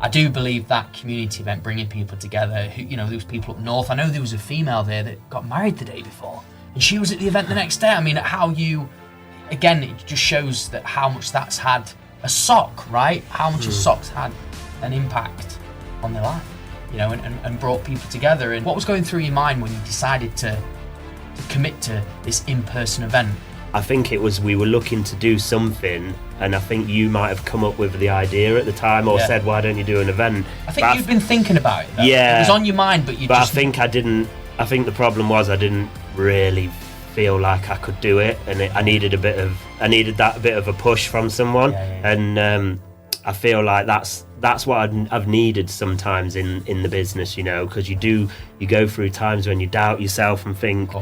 I do believe that community event, bringing people together, who, you know, there was people up north. I know there was a female there that got married the day before, and she was at the event the next day. I mean, again, it just shows that how much that's had a sock, right? How much a sock's had an impact on their life, you know, and brought people together. And what was going through your mind when you decided to commit to this in-person event? I think it was we were looking to do something, and I think you might have come up with the idea at the time, or said, "Why don't you do an event?" I think you'd been thinking about it, though. Yeah, it was on your mind, but I think I didn't. I think the problem was I didn't really feel like I could do it, and I needed that bit of a push from someone, and I feel like that's what I've needed sometimes in the business, you know, because you go through times when you doubt yourself and think,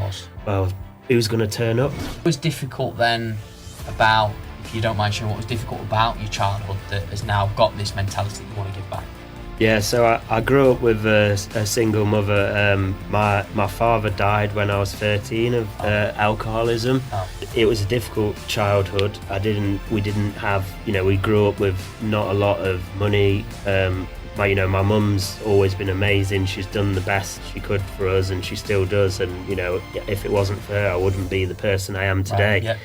well, who's going to turn up? What was difficult then about, if you don't mind sharing, what was difficult about your childhood that has now got this mentality that you want to give back? Yeah, so I grew up with a single mother. My father died when I was 13 of alcoholism. It was a difficult childhood. We didn't have, you know, we grew up with not a lot of money. My mum's always been amazing. She's done the best she could for us, and she still does. And, you know, if it wasn't for her, I wouldn't be the person I am today. Right, yeah.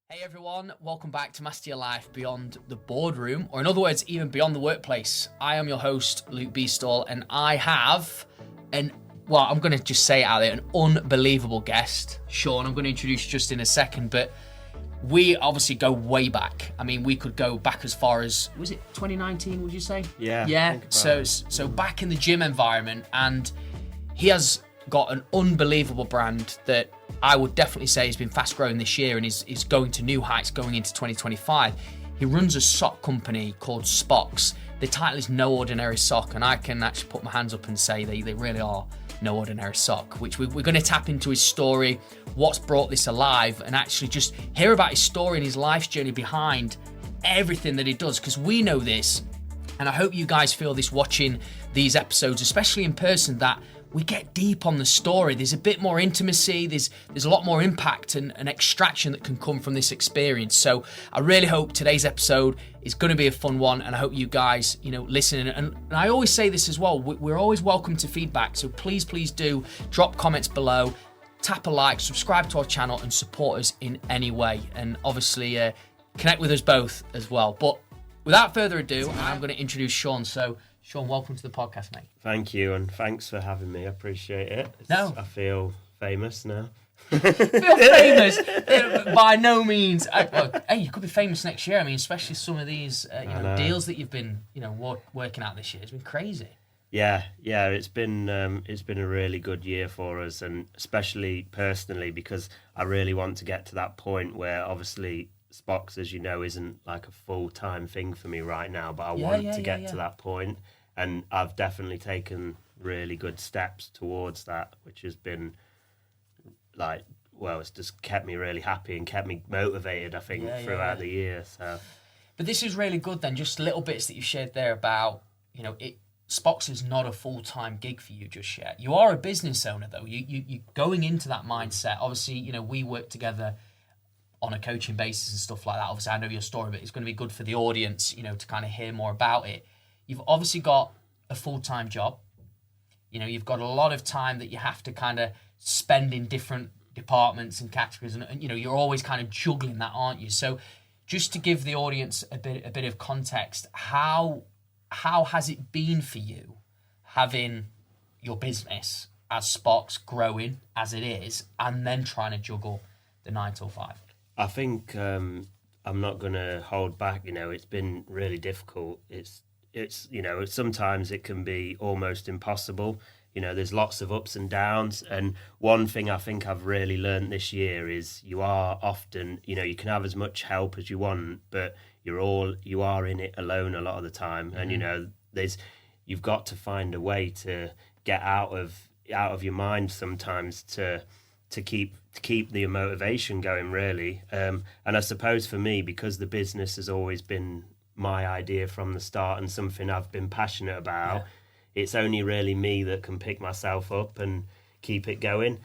Hey everyone, welcome back to Master Your Life Beyond the Boardroom, or in other words, even beyond the workplace. I am your host, Luke Beastall, and I have I'm going to just say it out there, an unbelievable guest. Shaun, I'm going to introduce you just in a second, but we obviously go way back. I mean, we could go back as far as, was it 2019, would you say? Yeah. Yeah, so back in the gym environment, and he has got an unbelievable brand that I would definitely say has been fast growing this year and is going to new heights going into 2025. He runs a sock company called SPOX. The title is No Ordinary Sock, and I can actually put my hands up and say they really are no ordinary sock, which we're going to tap into his story, what's brought this alive, and actually just hear about his story and his life's journey behind everything that he does, because we know this, and I hope you guys feel this watching these episodes, especially in person, that we get deep on the story. There's a bit more intimacy, there's a lot more impact and extraction that can come from this experience. So I really hope today's episode is going to be a fun one, and I hope you guys, you know, listen. And I always say this as well, we're always welcome to feedback, so please do drop comments below, tap a like, subscribe to our channel, and support us in any way, and obviously connect with us both as well. But without further ado, I'm going to introduce Shaun. So Shaun, welcome to the podcast, mate. Thank you, and thanks for having me. I appreciate it. I feel famous now. Feel famous? By no means. Hey, you could be famous next year. I mean, especially some of these deals that you've been, you know, working out this year. It's been crazy. Yeah. It's been a really good year for us, and especially personally, because I really want to get to that point where, obviously, SPOX, as you know, isn't like a full-time thing for me right now, but I want to get to that point, and I've definitely taken really good steps towards that, which has been like, well, it's just kept me really happy and kept me motivated, I think, throughout the year. So, but this is really good then, just little bits that you shared there about, you know, SPOX is not a full-time gig for you just yet. You are a business owner though. You're going into that mindset. Obviously, you know, we work together on a coaching basis and stuff like that. Obviously, I know your story, but it's going to be good for the audience, you know, to kind of hear more about it. You've obviously got a full-time job. You know, you've got a lot of time that you have to kind of spend in different departments and categories, and you know, you're always kind of juggling that, aren't you? So just to give the audience a bit of context, how has it been for you having your business as SPOX growing as it is, and then trying to juggle the 9 till 5? I think I'm not going to hold back. You know, it's been really difficult. It's you know, sometimes it can be almost impossible. You know, there's lots of ups and downs. And one thing I think I've really learned this year is you are often, you know, you can have as much help as you want, but you are in it alone a lot of the time. And, you know, you've got to find a way to get out of your mind sometimes to keep the motivation going, really. And I suppose for me, because the business has always been my idea from the start and something I've been passionate about, it's only really me that can pick myself up and keep it going.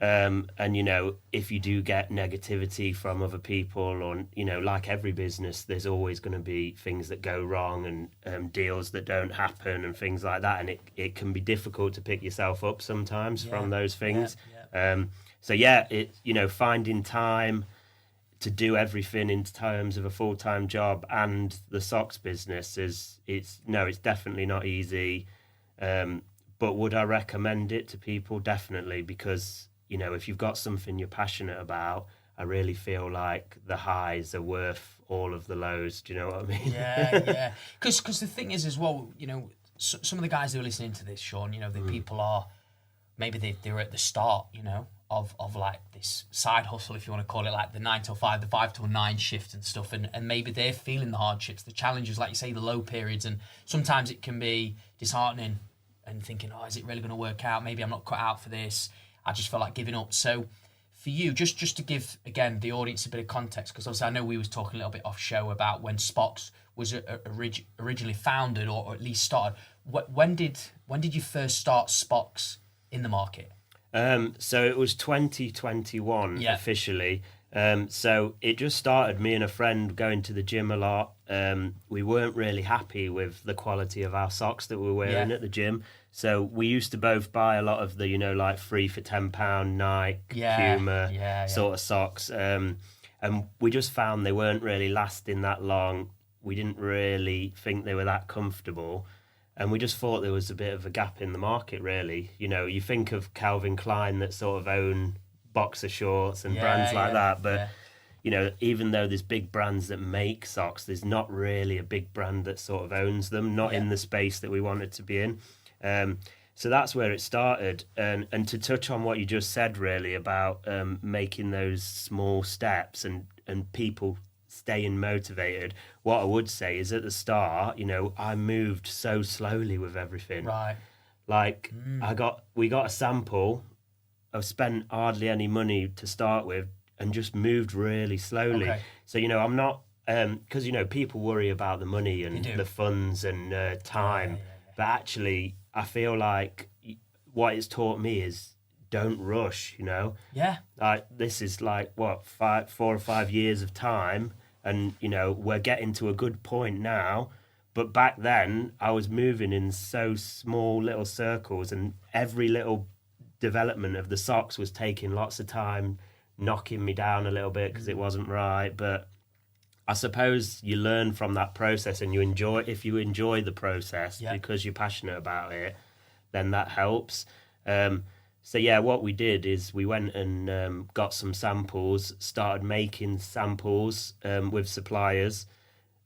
And, you know, if you do get negativity from other people, or, you know, like every business, there's always going to be things that go wrong, and deals that don't happen and things like that. And it can be difficult to pick yourself up sometimes from those things. So, yeah, you know, finding time to do everything in terms of a full-time job and the socks business it's definitely not easy. But would I recommend it to people? Definitely, because, you know, if you've got something you're passionate about, I really feel like the highs are worth all of the lows. Do you know what I mean? Yeah. Because the thing is as well, you know, some of the guys who are listening to this, Shaun, you know, the people are, maybe they're at the start, you know, of like this side hustle, if you want to call it, like the 9 till 5, the 5 till 9 shift and stuff, and maybe they're feeling the hardships, the challenges, like you say, the low periods, and sometimes it can be disheartening and thinking, oh, is it really going to work out? Maybe I'm not cut out for this. I just feel like giving up. So for you, just to give, again, the audience a bit of context, because obviously I know we was talking a little bit off show about when SPOX was originally founded, or at least started. When did you first start SPOX in the market? So it was 2021 officially. So it just started me and a friend going to the gym a lot. We weren't really happy with the quality of our socks that we were wearing at the gym. So we used to both buy a lot of the, you know, like 3 for £10 Nike, Puma sort of socks. And we just found they weren't really lasting that long. We didn't really think they were that comfortable. And we just thought there was a bit of a gap in the market, really. You know, you think of Calvin Klein that sort of own boxer shorts and brands like that. But, you know, even though there's big brands that make socks, there's not really a big brand that sort of owns them, not in the space that we wanted to be in. So that's where it started. And to touch on what you just said, really, about making those small steps and people staying motivated, what I would say is at the start, you know, I moved so slowly with everything. Right. Like we got a sample. I've spent hardly any money to start with and just moved really slowly. Okay. So, you know, I'm not, because, you know, people worry about the money and the funds and time. But actually, I feel like what it's taught me is don't rush, you know? Yeah. Like, this is like, 4 or 5 years of time. And, you know, we're getting to a good point now. But back then, I was moving in so small little circles, and every little development of the socks was taking lots of time, knocking me down a little bit because it wasn't right. But I suppose you learn from that process, and if you enjoy the process because you're passionate about it, then that helps. So yeah, what we did is we went and got some samples, started making samples with suppliers,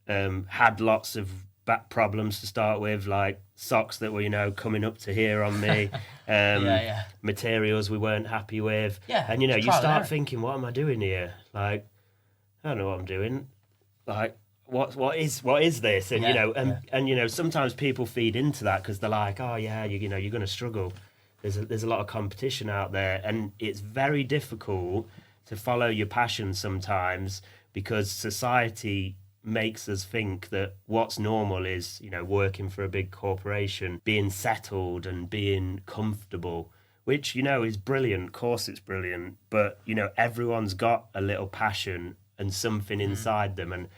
had lots of back problems to start with, like socks that were, you know, coming up to here on me, materials we weren't happy with. Yeah, and, you know, you start thinking, what am I doing here? Like, I don't know what I'm doing. Like, what is this? And, you know, and, you know, sometimes people feed into that because they're like, oh, yeah, you know, you're going to struggle. There's a lot of competition out there, and it's very difficult to follow your passion sometimes because society makes us think that what's normal is, you know, working for a big corporation, being settled and being comfortable, which, you know, is brilliant. Of course it's brilliant, but, you know, everyone's got a little passion and something inside them. And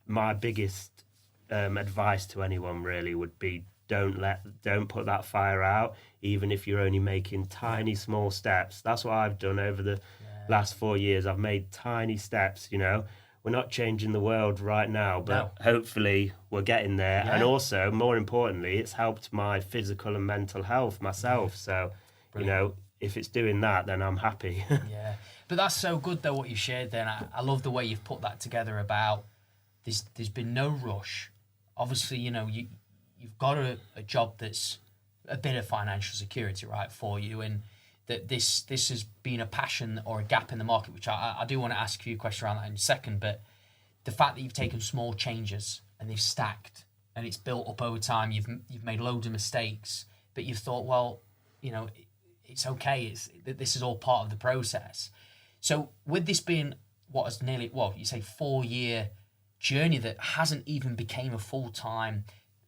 my biggest advice to anyone really would be, don't put that fire out, even if you're only making tiny small steps. That's what I've done over the last 4 years. I've made tiny steps, you know. We're not changing the world right now, but hopefully we're getting there. And also, more importantly, it's helped my physical and mental health myself. So, you know, if it's doing that, then I'm happy. Yeah. But that's so good, though, what you shared there. And I love the way you've put that together about there's been no rush. Obviously, you know, you've got a job that's a bit of financial security, right, for you, and that this has been a passion or a gap in the market, which I do want to ask you a question around that in a second, but the fact that you've taken small changes and they've stacked and it's built up over time, you've made loads of mistakes, but you've thought, well, you know, it's okay, this is all part of the process. So with this being what is nearly, you say 4-year journey that hasn't even became a full-time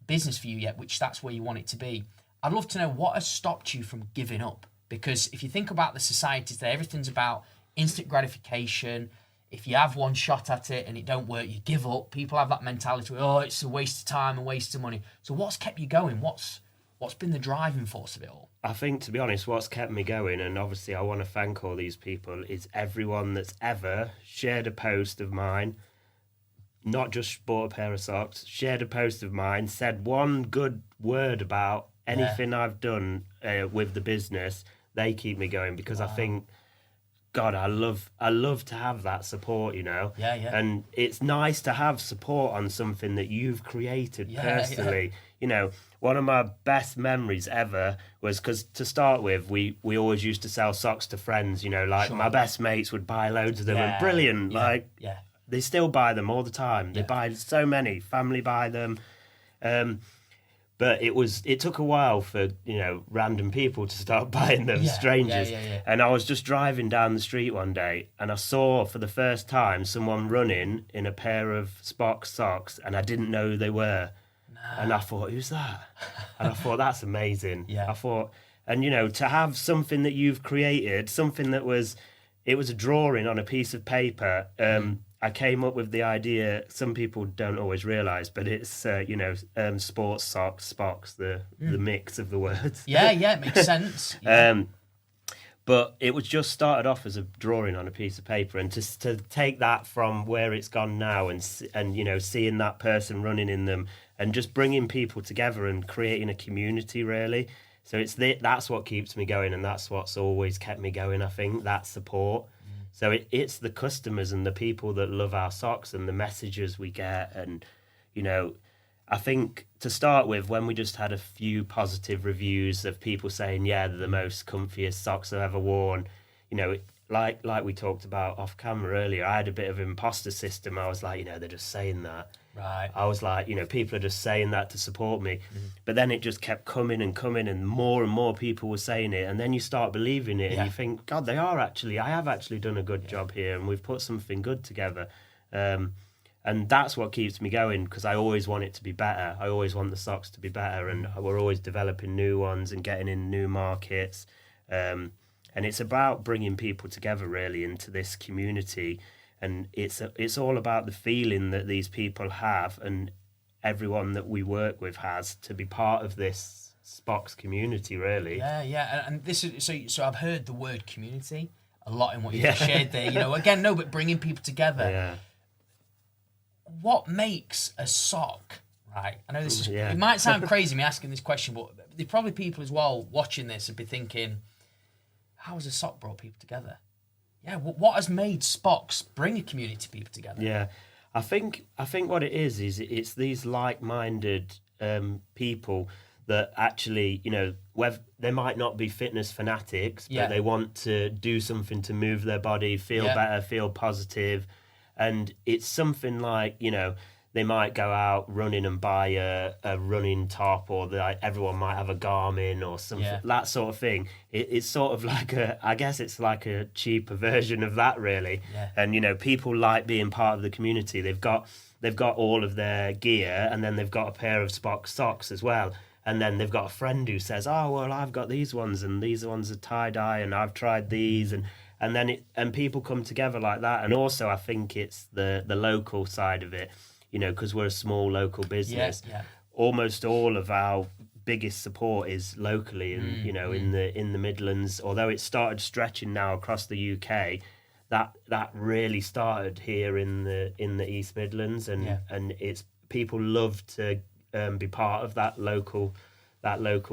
business for you yet, which that's where you want it to be, I'd love to know what has stopped you from giving up. Because if you think about the society today, everything's about instant gratification. If you have one shot at it and it don't work, you give up. People have that mentality, oh, it's a waste of time and waste of money. So what's kept you going? What's been the driving force of it all? I think, to be honest, what's kept me going, and obviously I want to thank all these people, is everyone that's ever shared a post of mine, not just bought a pair of socks, shared a post of mine, said one good word about anything I've done with the business. They keep me going, because I think, God, I love to have that support, you know. Yeah. And it's nice to have support on something that you've created personally. Yeah. You know, one of my best memories ever was, because to start with, we always used to sell socks to friends, you know, like my best mates would buy loads of them, and brilliant, they still buy them all the time. They buy so many, family buy them. But it took a while for, you know, random people to start buying them, strangers. Yeah. And I was just driving down the street one day, and I saw for the first time someone running in a pair of SPOX socks, and I didn't know who they were. And I thought, who's that? And I thought, that's amazing. Yeah. I thought, and you know, to have something that you've created, something that was a drawing on a piece of paper. I came up with the idea. Some people don't always realise, but it's sports socks, SPOX, the mix of the words. Yeah, it makes sense. But it was just started off as a drawing on a piece of paper, and to take that from where it's gone now, and you know, seeing that person running in them, and just bringing people together and creating a community, really. So that's what keeps me going, and that's what's always kept me going, I think, that support. So it's the customers and the people that love our socks and the messages we get. And, you know, I think to start with, when we just had a few positive reviews of people saying, yeah, they're the most comfiest socks I've ever worn, you know, like we talked about off camera earlier, I had a bit of an imposter system. I was like, you know, they're just saying that. Right. I was like, you know, people are just saying that to support me. But then it just kept coming, and more people were saying it. And then you start believing it, and you think, God, I have actually done a good job here, and we've put something good together. And that's what keeps me going, because I always want it to be better. I always want the socks to be better, and we're always developing new ones and getting in new markets. And it's about bringing people together, really, into this community. And it's all about the feeling that these people have, and everyone that we work with has, to be part of this SPOX community, really. Yeah. And this is so I've heard the word community a lot in what you just shared there. You know, again, no, but bringing people together. Yeah. What makes a sock, right? I know this is, it might sound crazy me asking this question, but there's probably people as well watching this and be thinking, how has a sock brought people together? Yeah, what has made SPOX bring a community of people together? Yeah, I think what it is it's these like-minded people that actually, you know, they might not be fitness fanatics, but they want to do something to move their body, feel better, feel positive. And it's something like, you know, they might go out running and buy a running top, or everyone might have a Garmin or something, that sort of thing. It's sort of like I guess it's like a cheaper version of that, really. Yeah. And, you know, people like being part of the community. They've got all of their gear, and then they've got a pair of SPOX socks as well. And then they've got a friend who says, oh, well, I've got these ones, and these ones are tie-dye, and I've tried these. And then people come together like that. And also, I think it's the local side of it. You know, because we're a small local business, almost all of our biggest support is locally, and you know, in the Midlands. Although it started stretching now across the UK, that really started here in the East Midlands, and it's people love to be part of that local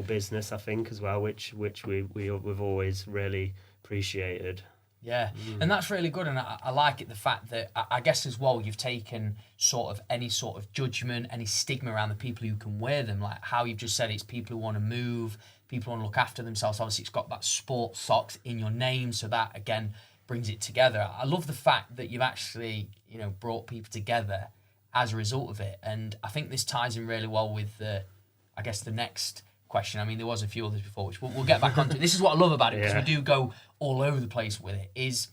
business, I think, as well, which we've always really appreciated. Yeah, and that's really good, and I like it, the fact that I guess as well you've taken sort of any sort of judgment, any stigma around the people who can wear them, like how you've just said, it's people who want to move, people who want to look after themselves. Obviously, it's got that sports socks in your name, so that again brings it together. I love the fact that you've actually, you know, brought people together as a result of it, and I think this ties in really well with the next question. I mean, there was a few others before, which we'll get back onto. This is what I love about it, because we do go all over the place with it, is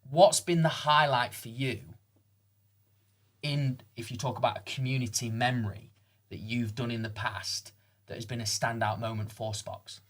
what's been the highlight for you if you talk about a community memory that you've done in the past that has been a standout moment for SPOX?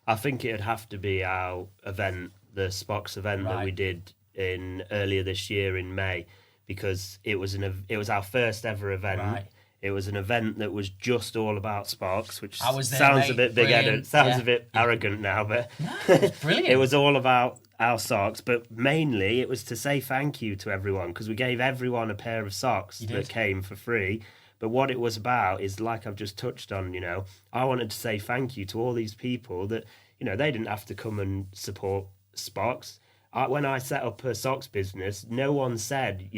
I think it'd have to be our event, the SPOX event that we did in earlier this year in May, because it was our first ever event. Right. It was an event that was just all about SPOX, which sounds mate. a bit big-headed. Sounds a bit arrogant now, but it's brilliant. It was all about our socks, but mainly it was to say thank you to everyone, because we gave everyone a pair of socks that came for free. But what it was about is, like I've just touched on, I wanted to say thank you to all these people that, they didn't have to come and support SPOX. When I set up a socks business, no one said,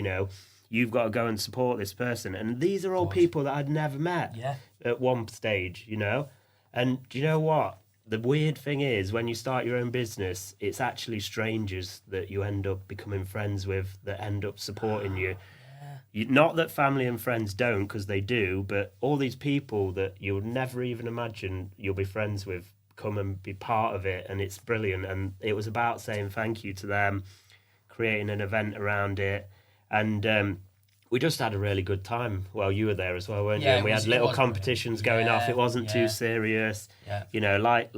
you've got to go and support this person. And these are all people that I'd never met at one stage, And do you know what? The weird thing is, when you start your own business, it's actually strangers that you end up becoming friends with that end up supporting you. Not that family and friends don't, because they do, but all these people that you'll never even imagine you'll be friends with come and be part of it, and it's brilliant. And it was about saying thank you to them, creating an event around it, and we just had a really good time. Well, you were there as well, weren't you? And we had little competitions going off. It wasn't too serious. Like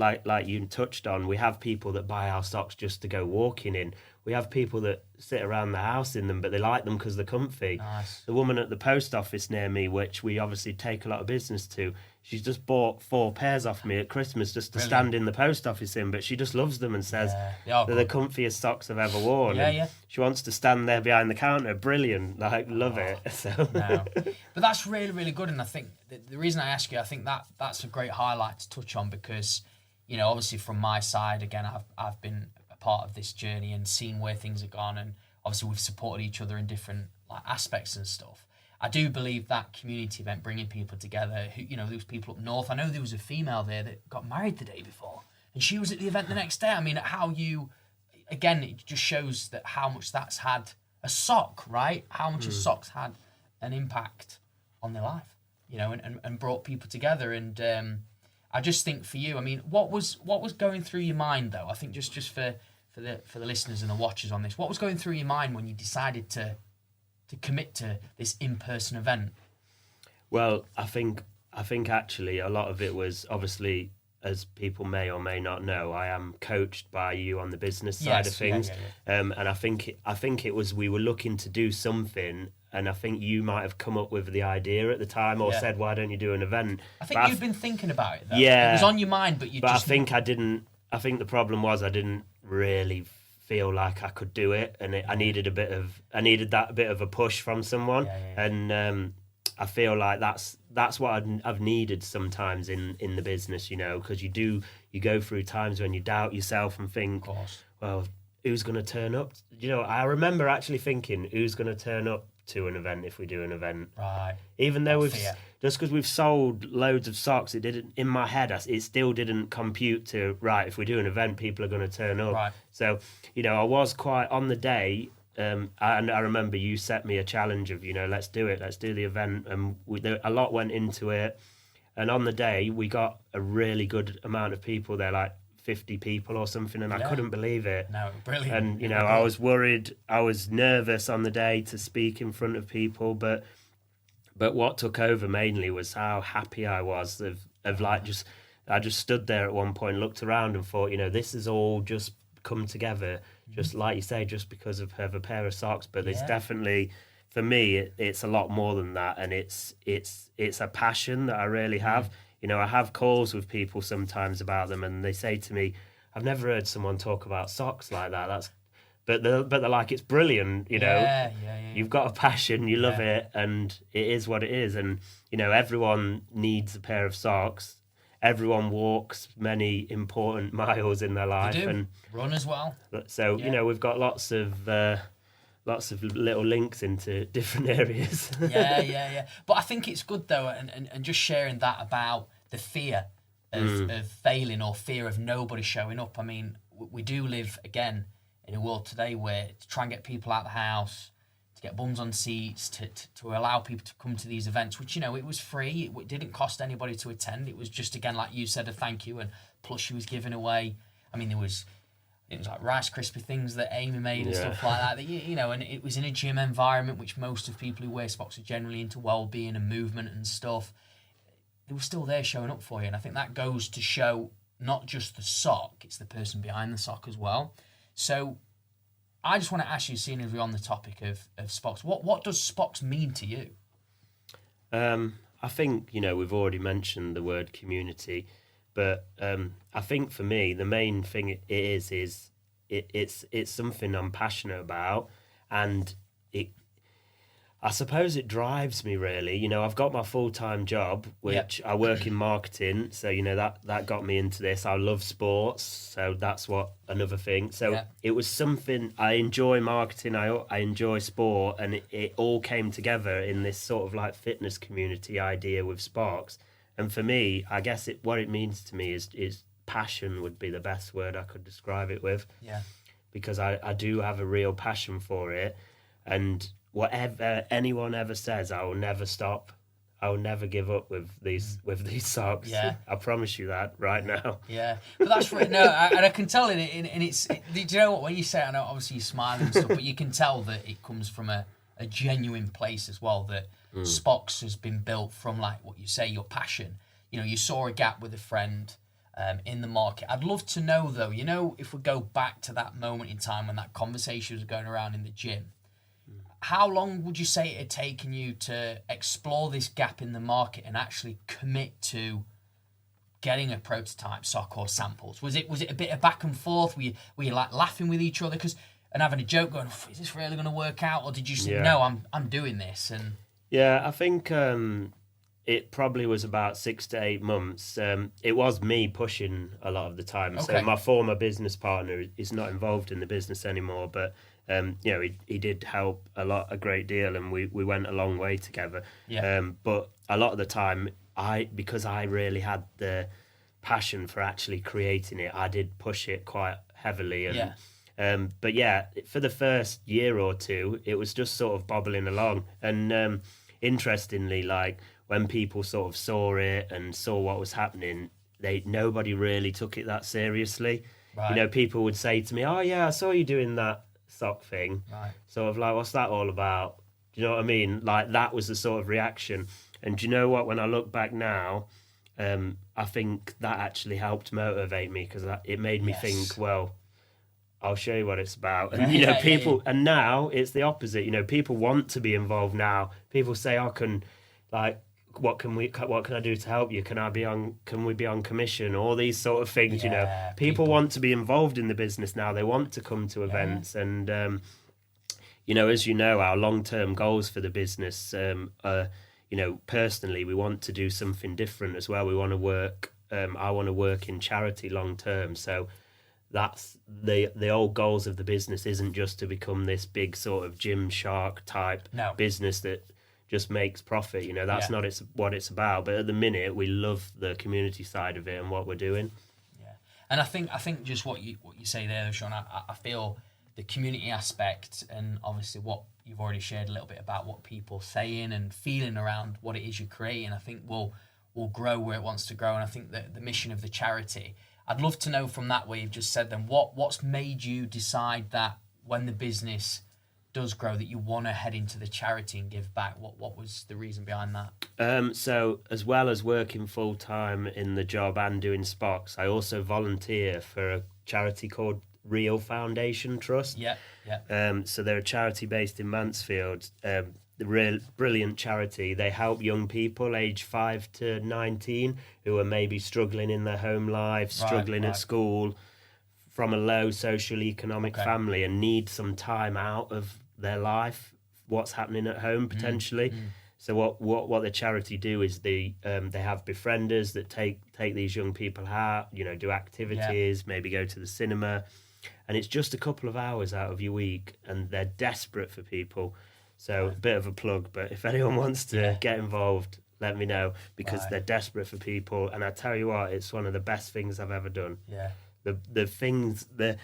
you touched on, we have people that buy our socks just to go walking in. We have people that sit around the house in them, but they like them because they're comfy. Nice. The woman at the post office near me, which we obviously take a lot of business to, she's just bought 4 pairs off me at Christmas just to stand in the post office in, but she just loves them and says they're the comfiest socks I've ever worn. She wants to stand there behind the counter. Brilliant. Love it. So. No. But that's really, really good. And I think the reason I ask you, I think that's a great highlight to touch on, because, obviously from my side, again, I've been part of this journey and seen where things have gone, and obviously we've supported each other in different aspects and stuff. I do believe that community event, bringing people together, who, there was people up north. I know there was a female there that got married the day before, and she was at the event the next day. I mean, again, it just shows that how much that's had a sock, right? How much a sock's had an impact on their life, and brought people together. And I just think for you, I mean, what was going through your mind though? I think just for the listeners and the watchers on this, what was going through your mind when you decided to commit to this in-person event? Well, I think actually a lot of it was, obviously, as people may or may not know, I am coached by you on the business side of things. And I think it was, we were looking to do something, and I think you might have come up with the idea at the time, or said, why don't you do an event? I think you'd been thinking about it though. Yeah. It was on your mind, but you just... I think the problem was I didn't really feel like I could do it, and I needed that bit of a push from someone. And I feel like that's what I've needed sometimes in the business, because you go through times when you doubt yourself and think, well, who's going to turn up? I remember actually thinking, who's going to turn up to an event if we do an event? Right. Even though just because we've sold loads of socks, it didn't, in my head, it still didn't compute to, right, if we do an event, people are going to turn up. Right. So, I was quite on the day. And I remember you set me a challenge of, let's do it, let's do the event, and a lot went into it. And on the day, we got a really good amount of people there, like 50 people or something, and I couldn't believe it. No, brilliant. And I was worried, I was nervous on the day to speak in front of people, but what took over mainly was how happy I was of I just stood there at one point, looked around and thought, this is all just come together, just like you say, just because of a pair of socks. But it's definitely, for me, it's a lot more than that, and it's a passion that I really have. I have calls with people sometimes about them, and they say to me, I've never heard someone talk about socks like that. But they're like, it's brilliant, You've got a passion, you love it, and it is what it is. And, everyone needs a pair of socks. Everyone walks many important miles in their life. They do. And run as well. So, we've got lots of little links into different areas. Yeah. But I think it's good, though, and just sharing that about the fear of failing, or fear of nobody showing up. I mean, we do live, again, in a world today where to try and get people out of the house, to get bums on seats, to allow people to come to these events, which, it was free. It didn't cost anybody to attend. It was just, again, like you said, a thank you, and plus she was giving away. I mean, it was like Rice Krispie things that Amy made and stuff like that, and it was in a gym environment, which most of people who wear SPOX are generally into well-being and movement and stuff. They were still there showing up for you, and I think that goes to show not just the sock, it's the person behind the sock as well. So I just want to ask you, seeing as we're on the topic of SPOX, what does SPOX mean to you? I think, we've already mentioned the word community, but I think for me, the main thing it is it's something I'm passionate about, and I suppose it drives me really. I've got my full-time job, which I work in marketing. So, that got me into this. I love sports. So that's another thing. So it was something, I enjoy marketing. I enjoy sport, and it all came together in this sort of like fitness community idea with SPOX. And for me, I guess what it means to me is passion would be the best word I could describe it with. Yeah. Because I do have a real passion for it. And whatever anyone ever says, I will never stop. I will never give up with these socks. Yeah. I promise you that right now. Yeah, but that's right. No, and I can tell do you know what, when you say it, I know obviously you're smiling and stuff, but you can tell that it comes from a genuine place as well, that SPOX has been built from, like what you say, your passion. You saw a gap with a friend in the market. I'd love to know though, if we go back to that moment in time when that conversation was going around in the gym, how long would you say it had taken you to explore this gap in the market and actually commit to getting a prototype sock or samples? Was it a bit of back and forth? Were you like laughing with each other and having a joke, going, "Is this really going to work out?" Or did you say, "No, I'm doing this"? And yeah, I think it probably was about 6 to 8 months. It was me pushing a lot of the time. Okay. So my former business partner is not involved in the business anymore, but he did help a great deal, and we went a long way together. Yeah. But a lot of the time, because I really had the passion for actually creating it, I did push it quite heavily. And, but yeah, for the first year or two, it was just sort of bobbling along. And interestingly, like when people sort of saw it and saw what was happening, nobody really took it that seriously. Right. People would say to me, "Oh yeah, I saw you doing that sock thing." Right. Sort of like, "What's that all about?" Do you know what I mean? Like that was the sort of reaction. And do you know what? When I look back now, I think that actually helped motivate me, because it made me think, well, I'll show you what it's about. And people, and now it's the opposite. People want to be involved now. People say, what can I do to help you? Can we be on commission? All these sort of things. People want to be involved in the business now. They want to come to events. And as our long-term goals for the business are, personally, we want to do something different as well. We want to work. I want to work in charity long term. So that's the old goals of the business. Isn't just to become this big sort of Gymshark type business that just makes profit. That's not what it's about. But at the minute, we love the community side of it and what we're doing. Yeah, and I think just what you say there, Shaun, I feel the community aspect, and obviously what you've already shared a little bit about what people are saying and feeling around what it is you're creating, I think will grow where it wants to grow. And I think that the mission of the charity, I'd love to know from that, what you've just said then, what's made you decide that when the business does grow that you want to head into the charity and give back? What was the reason behind that? So as well as working full time in the job and doing SPOX, I also volunteer for a charity called R.E.A.L Foundation Trust. Yeah. So they're a charity based in Mansfield. The brilliant charity. They help young people aged 5 to 19 who are maybe struggling in their home life, struggling at school, from a low socioeconomic family, and need some time out of their life, what's happening at home potentially. So what the charity do is they have befrienders that take these young people out, do activities, maybe go to the cinema, and it's just a couple of hours out of your week, and they're desperate for people. So a bit of a plug, but if anyone wants to get involved, let me know, because they're desperate for people. And I tell you what, it's one of the best things I've ever done. Yeah. The things, the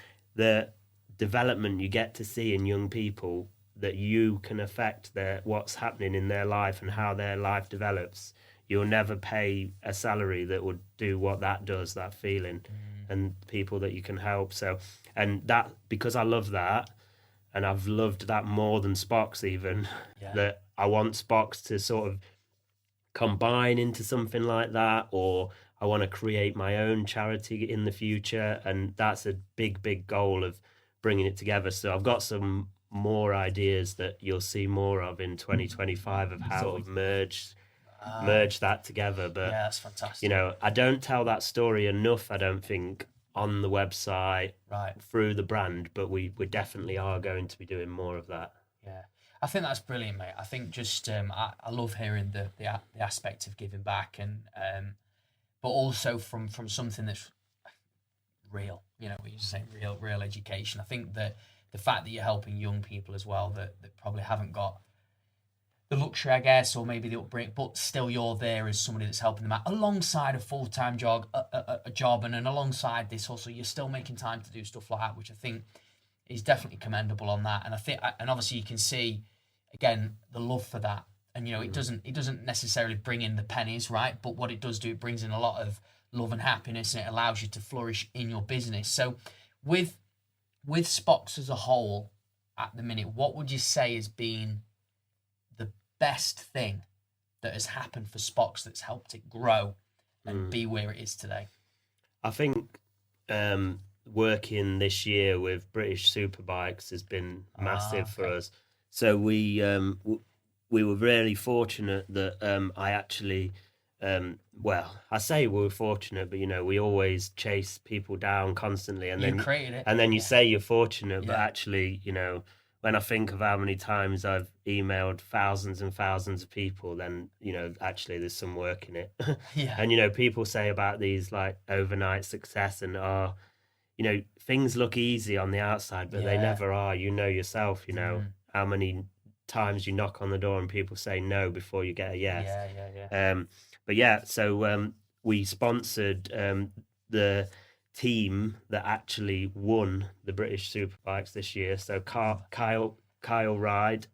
development you get to see in young people, that you can affect what's happening in their life and how their life develops. You'll never pay a salary that would do what that does, that feeling, and people that you can help. So, and that, because I love that, and I've loved that more than SPOX even, that I want SPOX to sort of combine into something like that, or I want to create my own charity in the future, and that's a big goal of bringing it together. So I've got some more ideas that you'll see more of in 2025 of how we've merged that together. But yeah, that's fantastic. you know, I don't tell that story enough, I don't think, on the website, through the brand, but we definitely are going to be doing more of that. Yeah, I think that's brilliant, mate. I think just I love hearing the aspect of giving back, and but also from something that's real. You know, you're saying real education. I think that the fact that you're helping young people as well that probably haven't got the luxury, I guess, or maybe the upbringing, but still you're there as somebody that's helping them out alongside a full-time job, a job, and then alongside this also you're still making time to do stuff like that, which I think is definitely commendable on that. And I think, and obviously you can see again the love for that, and you know it doesn't necessarily bring in the pennies, right? But what it does do, it brings in a lot of love and happiness, and it allows you to flourish in your business. So with SPOX as a whole at the minute, what would you say has been the best thing that has happened for SPOX that's helped it grow and be where it is today? I think working this year with British Superbikes has been massive for us. So we were really fortunate that I actually, well, I say we were fortunate, but you know, we always chase people down constantly, and then created it, and then you say you're fortunate, but actually, you know, when I think of how many times I've emailed thousands and thousands of people, then, you know, actually there's some work in it. And, you know, people say about these like overnight success and, you know, things look easy on the outside, but they never are. You know yourself, you know, how many times you knock on the door and people say no before you get a yes. But yeah, so we sponsored the team that actually won the British Superbikes this year. So Kyle Ride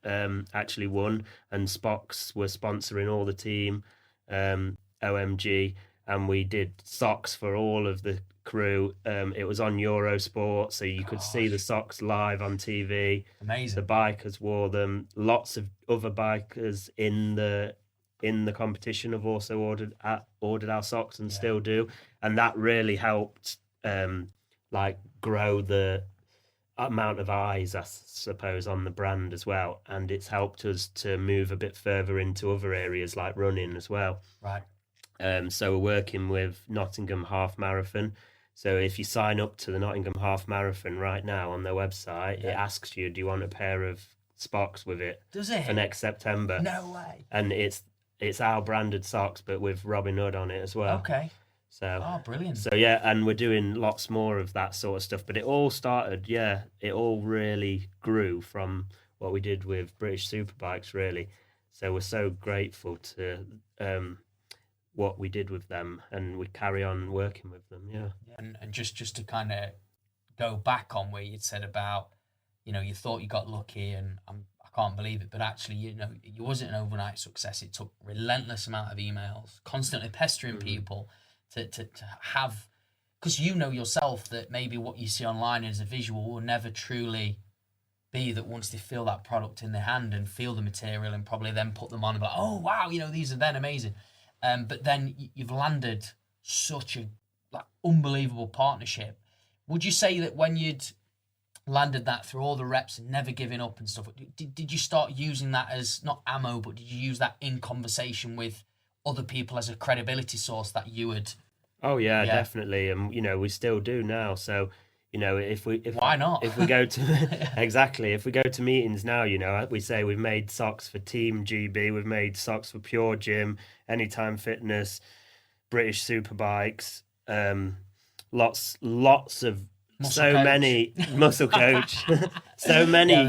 actually won, and SPOX were sponsoring all the team, OMG, and we did socks for all of the crew. It was on Eurosport, so you could see the socks live on TV. Amazing. The bikers wore them. Lots of other bikers in the competition have also ordered our socks and still do, and that really helped like grow the amount of eyes, I suppose, on the brand as well, and it's helped us to move a bit further into other areas like running as well. Right. So we're working with Nottingham Half Marathon. So if you sign up to the Nottingham Half Marathon right now on their website, it asks you, do you want a pair of SPOX with it? Does it? For next September. No way. And it's our branded socks, but with Robin Hood on it as well. Okay. So, brilliant. So yeah, and we're doing lots more of that sort of stuff. But it all started, it all really grew from what we did with British Superbikes, really. So we're so grateful to what we did with them, and we carry on working with them. And just to kind of go back on where you'd said about, you know, you thought you got lucky, and I can't believe it, but actually, you know, it wasn't an overnight success. It took relentless amount of emails, constantly pestering people to have, because you know yourself that maybe what you see online as a visual will never truly be that once they feel that product in their hand and feel the material and probably then put them on and be like, oh wow, you know, these are then amazing. But then you've landed such a unbelievable partnership. Would you say that when you'd landed that through all the reps and never giving up and stuff, did you start using that as not ammo, but did you use that in conversation with other people as a credibility source that you would? Oh yeah, definitely. And you know, we still do now. So, you know, why not? If we go to exactly, if we go to meetings now, you know, we say we've made socks for Team GB, we've made socks for Pure Gym, Anytime Fitness, British Superbikes, lots of many Muscle Coach, so many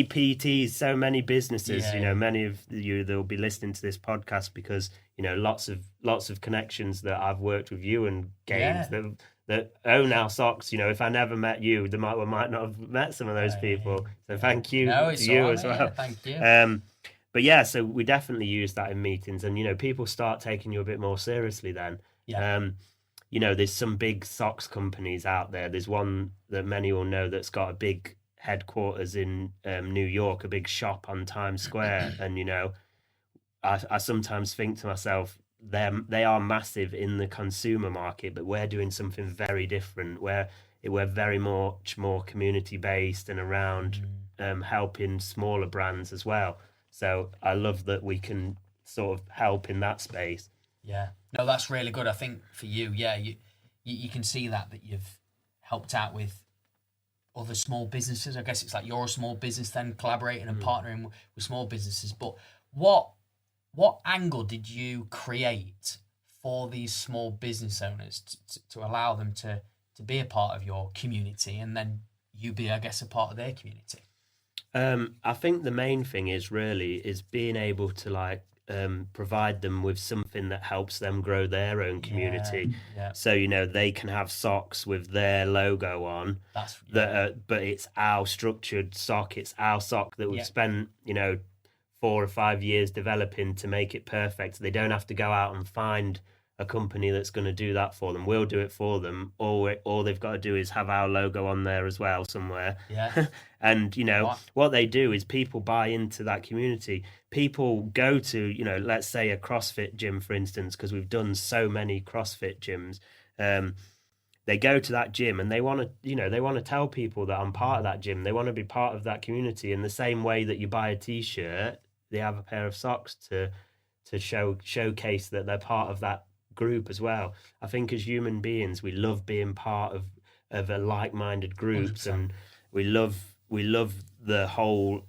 PTs, so many businesses. You know, many of you that will be listening to this podcast because, you know, lots of connections that I've worked with you and gained that own our socks. You know, if I never met you, we might not have met some of those people. So thank you to you as well. Thank you. But yeah, so we definitely use that in meetings, and you know, people start taking you a bit more seriously then. You know, there's some big socks companies out there. There's one that many will know that's got a big headquarters in New York, a big shop on Times Square. And, you know, I sometimes think to myself, they are massive in the consumer market, but we're doing something very different. We're very much more community based and around helping smaller brands as well. So I love that we can sort of help in that space. Yeah, no, that's really good. I think for you, yeah, you can see that you've helped out with other small businesses. I guess it's like you're a small business then collaborating and partnering with small businesses. But what angle did you create for these small business owners to allow them to be a part of your community, and then you be, I guess, a part of their community? I think the main thing is being able to provide them with something that helps them grow their own community. Yeah. So they can have socks with their logo on. But it's our structured sock. It's our sock that we've spent 4 or 5 years developing to make it perfect. They don't have to go out and find a company that's going to do that for them. We'll do it for them. All they've got to do is have our logo on there as well somewhere. Yeah. And what they do is people buy into that community. People go to let's say a CrossFit gym, for instance, because we've done so many CrossFit gyms. They go to that gym and they want to tell people that I'm part of that gym. They want to be part of that community. In the same way that you buy a t-shirt, they have a pair of socks to showcase that they're part of that group as well. I think as human beings, we love being part of a like-minded groups, 100%. And we love the whole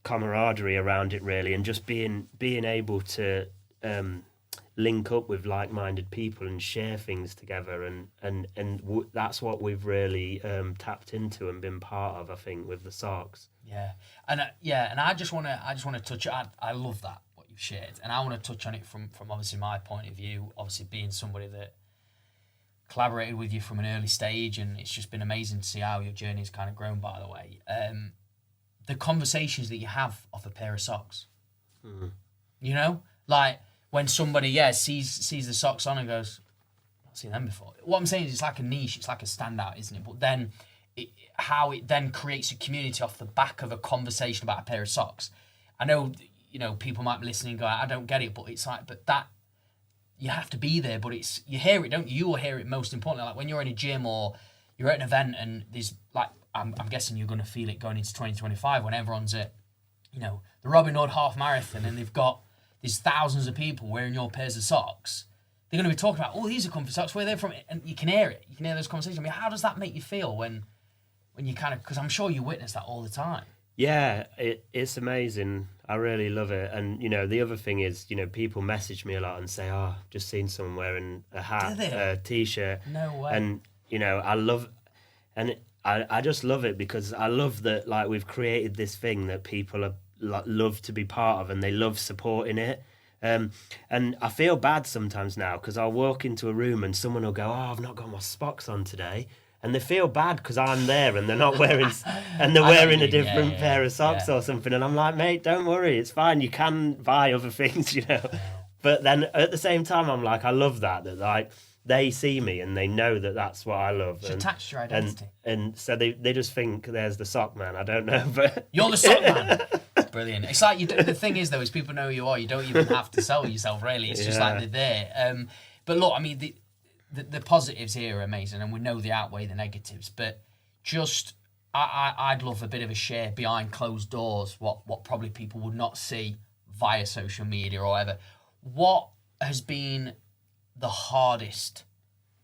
camaraderie around it, really, and just being able to link up with like-minded people and share things together, and that's what we've really tapped into and been part of, I think, with the socks. Yeah, and I just want to touch. I love that what you've shared, and I want to touch on it from obviously my point of view. Obviously, being somebody that collaborated with you from an early stage, and it's just been amazing to see how your journey's kind of grown. By the way, the conversations that you have off a pair of socks, like when somebody sees the socks on and goes, "I've not seen them before." What I'm saying is, it's like a niche, it's like a standout, isn't it? But then how it then creates a community off the back of a conversation about a pair of socks. I know, people might be listening and go, I don't get it, but it's like, but that, you have to be there, but you hear it, don't you? You will hear it most importantly, like when you're in a gym or you're at an event and there's like, I'm guessing you're going to feel it going into 2025 when everyone's at, the Robin Hood half marathon and there's thousands of people wearing your pairs of socks. They're going to be talking about, oh, these are comfy socks, where they're from, and you can hear it. You can hear those conversations. I mean, how does that make you feel when you kind of, because I'm sure you witness that all the time. Yeah, it's amazing. I really love it. And, the other thing is, people message me a lot and say, oh, I've just seen someone wearing a hat, a T-shirt. No way. And, I just love it because I love that, like, we've created this thing that people love to be part of and they love supporting it. And I feel bad sometimes now because I'll walk into a room and someone will go, oh, I've not got my SPOX on today. And they feel bad because I'm there and they're not wearing, and they're wearing a different pair of socks or something. And I'm like, mate, don't worry, it's fine. You can buy other things, But then at the same time, I'm like, I love that like they see me and they know that that's what I love. It's attached to your identity. And so they just think there's the sock man. I don't know, but you're the sock man. Brilliant. It's like the thing is though, is people know who you are. You don't even have to sell yourself really. It's just like they're there. But look, I mean the positives here are amazing, and we know they outweigh the negatives. But just, I'd love a bit of a share behind closed doors, what probably people would not see via social media or whatever. What has been the hardest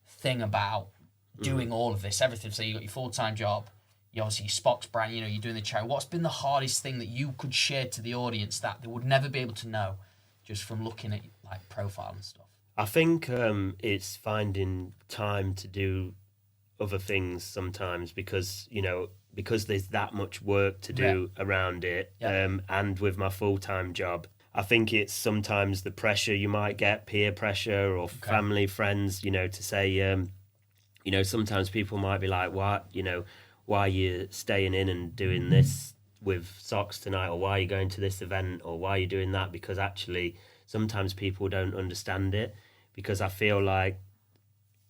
thing about doing all of this, everything? So you got your full-time job, you obviously your SPOX brand, you're doing the charity. What's been the hardest thing that you could share to the audience that they would never be able to know just from looking at like profile and stuff? I think it's finding time to do other things sometimes because there's that much work to do around it. And with my full-time job, I think it's sometimes the pressure you might get, peer pressure or family, friends, to say, sometimes people might be like, why are you staying in and doing this with socks tonight, or why are you going to this event, or why are you doing that? Because actually sometimes people don't understand it. Because I feel like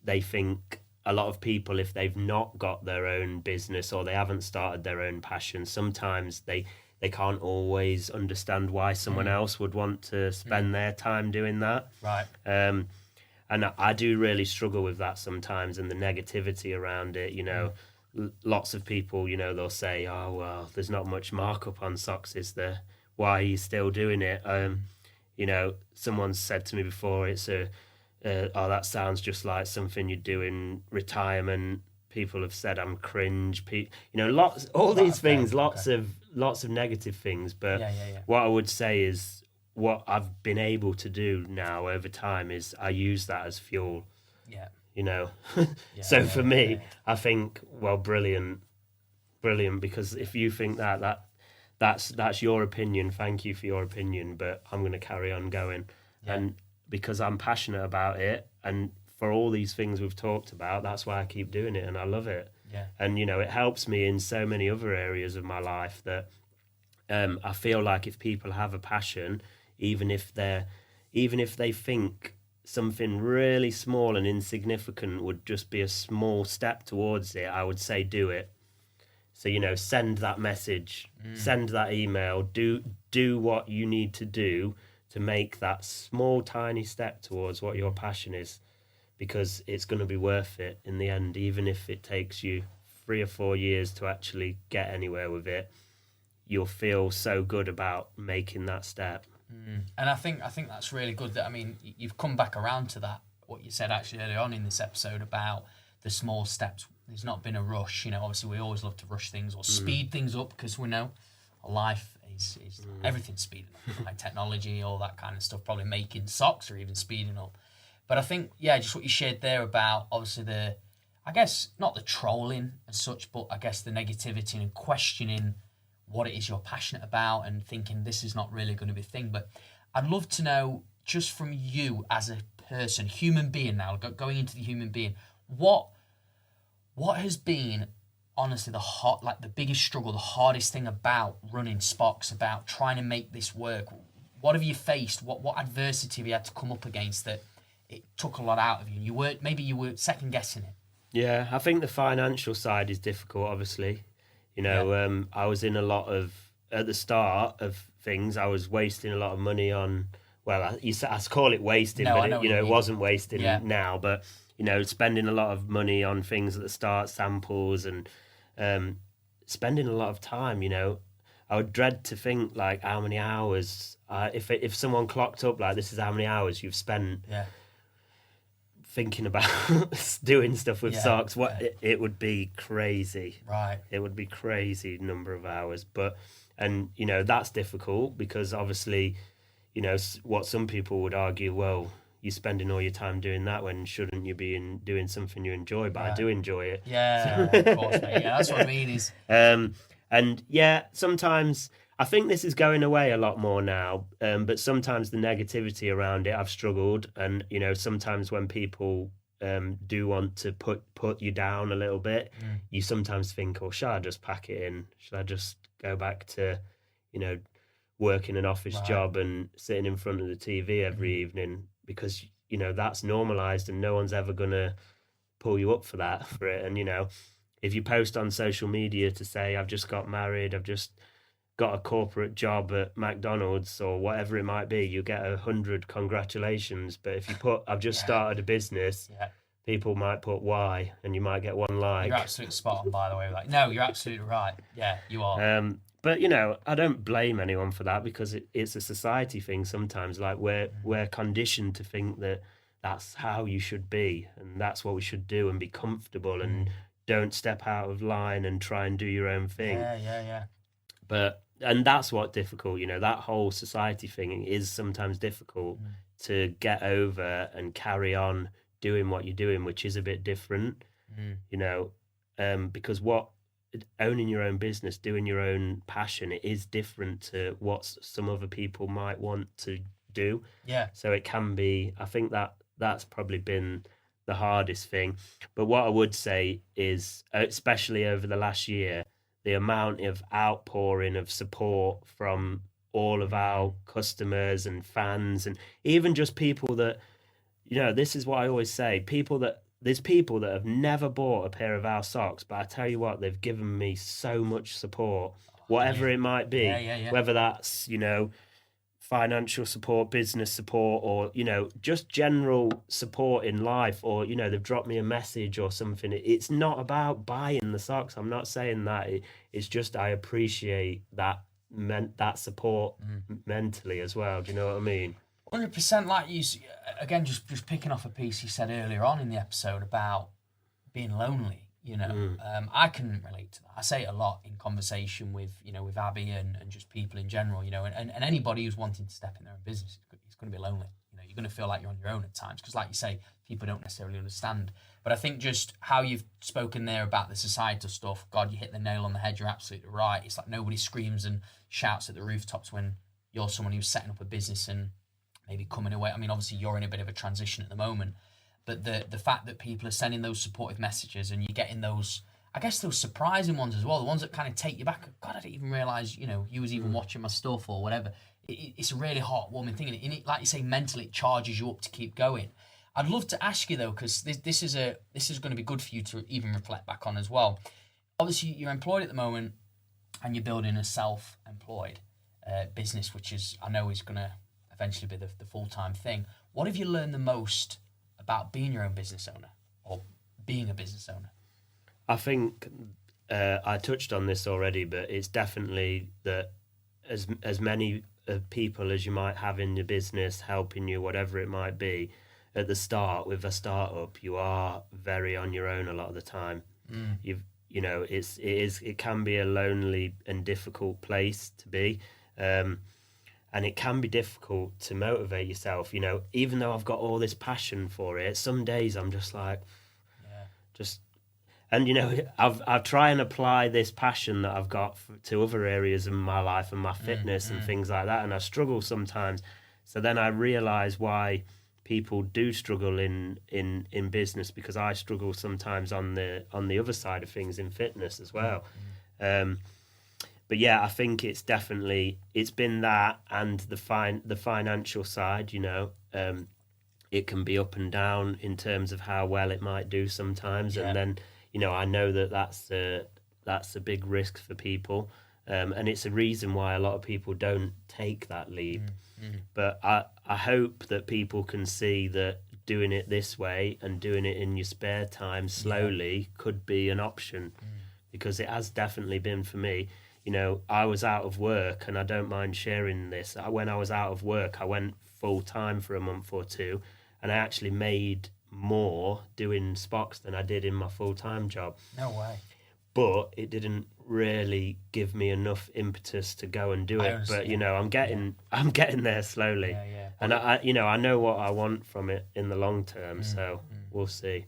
they think a lot of people, if they've not got their own business or they haven't started their own passion, sometimes they they can't always understand why someone else would want to spend their time doing that. Right. And I do really struggle with that sometimes, and the negativity around it. You know, lots of people, you know, they'll say, "Oh well, there's not much markup on socks, is there? Why are you still doing it?" You know, someone's said to me before, "It's oh, that sounds just like something you do in retirement." People have said I'm cringe. You know, all these things, lots of negative things. But what I would say is, what I've been able to do now over time is I use that as fuel. Yeah. You know, so for me, I think, well, brilliant, because if you think that's your opinion, thank you for your opinion, but I'm going to carry on going, and because I'm passionate about it, and for all these things we've talked about, that's why I keep doing it, and I love it. Yeah. And you know, it helps me in so many other areas of my life that I feel like if people have a passion, even if they think something really small and insignificant would just be a small step towards it, I would say do it. So, you know, send that message, send that email, do what you need to do to make that small, tiny step towards what your passion is, because it's going to be worth it in the end, even if it takes you 3 or 4 years to actually get anywhere with it. You'll feel so good about making that step. And I think that's really good. That, I mean, you've come back around to that, what you said actually earlier on in this episode about the small steps. There's not been a rush. You know, obviously we always love to rush things or speed things up, because we know life is everything's speeding up, like technology, all that kind of stuff. Probably making socks or even speeding up. But I think, just what you shared there about obviously I guess not the trolling as such, but I guess the negativity and questioning what it is you're passionate about and thinking this is not really going to be a thing. But I'd love to know, just from you as a person, human being now, going into the human being, what has been honestly the biggest struggle, the hardest thing about running SPOX, about trying to make this work? What have you faced? What adversity have you had to come up against that it took a lot out of you? You weren't second guessing it. Yeah, I think the financial side is difficult, obviously. You know, I was in a lot of, at the start of things, I was wasting a lot of money on, well, I call it wasting, but it wasn't wasting now, but, you know, spending a lot of money on things at the start, samples, and spending a lot of time, you know. I would dread to think, like, how many hours, if someone clocked up, like, this is how many hours you've spent thinking about doing stuff with socks, it would be crazy. Right. It would be crazy number of hours. And you know, that's difficult because obviously, you know, what some people would argue, well, you're spending all your time doing that when shouldn't you be doing something you enjoy? But I do enjoy it. Yeah, of course, mate. Yeah, that's what I mean is... And sometimes... I think this is going away a lot more now, but sometimes the negativity around it, I've struggled. And, you know, sometimes when people do want to put you down a little bit, you sometimes think, oh, should I just pack it in? Should I just go back to, you know, working an office job and sitting in front of the TV every evening? Because, you know, that's normalised and no one's ever going to pull you up for it. And, you know, if you post on social media to say, I've just got married, I've just got a corporate job at McDonald's or whatever it might be, you get 100 congratulations. But if you put, I've just started a business, people might put why, and you might get one like. You're absolutely spot on, by the way. Like, no, you're absolutely right. Yeah, you are. But, you know, I don't blame anyone for that because it's a society thing sometimes. Like, we're conditioned to think that that's how you should be and that's what we should do and be comfortable and don't step out of line and try and do your own thing. Yeah. And that's what's difficult, you know, that whole society thing is sometimes difficult to get over and carry on doing what you're doing, which is a bit different, you know, because owning your own business, doing your own passion, it is different to what some other people might want to do. Yeah. So it can be, I think that's probably been the hardest thing. But what I would say is, especially over the last year, the amount of outpouring of support from all of our customers and fans, and even just people that, you know, this is what I always say, there's people that have never bought a pair of our socks, but I tell you what, they've given me so much support whatever it might be. Yeah. Whether that's, you know, financial support, business support, or, you know, just general support in life, or, you know, they've dropped me a message or something. It's not about buying the socks. I'm not saying that. It's just I appreciate that support mentally as well. Do you know what I mean? 100%. Like you again, just picking off a piece you said earlier on in the episode about being lonely. You know, I can relate to that. I say it a lot in conversation with, you know, with Abby and just people in general, you know, and anybody who's wanting to step in their own business, it's going to be lonely. You know, you're going to feel like you're on your own at times because, like you say, people don't necessarily understand. But I think just how you've spoken there about the societal stuff, God, you hit the nail on the head. You're absolutely right. It's like nobody screams and shouts at the rooftops when you're someone who's setting up a business and maybe coming away. I mean, obviously, you're in a bit of a transition at the moment. But the fact that people are sending those supportive messages and you're getting those, I guess, those surprising ones as well, the ones that kind of take you back. God, I didn't even realise, you know, you was even watching my stuff or whatever. It's a really heartwarming thing. And it, like you say, mentally, it charges you up to keep going. I'd love to ask you, though, because this is going to be good for you to even reflect back on as well. Obviously, you're employed at the moment and you're building a self-employed business, which I know is going to eventually be the full-time thing. What have you learned the most about being your own business owner or being a business owner? I think I touched on this already, but it's definitely that as many people as you might have in your business helping you, whatever it might be, at the start with a startup, you are very on your own a lot of the time. You know, it can be a lonely and difficult place to be. And it can be difficult to motivate yourself, you know, even though I've got all this passion for it. Some days I'm just like, and, you know, I've tried and apply this passion that I've got to other areas in my life and my fitness and things like that. And I struggle sometimes. So then I realise why people do struggle in business, because I struggle sometimes on the other side of things in fitness as well. But yeah, I think it's been that, and the financial side, you know, it can be up and down in terms of how well it might do sometimes. And then, you know, I know that's a big risk for people. And it's a reason why a lot of people don't take that leap. But I hope that people can see that doing it this way and doing it in your spare time slowly could be an option, because it has definitely been for me. You know, I was out of work, and I don't mind sharing this. When I was out of work, I went full-time for a month or two, and I actually made more doing SPOX than I did in my full-time job. No way. But it didn't really give me enough impetus to go and do it. But, you know, I'm getting there slowly. Yeah. And I know what I want from it in the long term, so we'll see.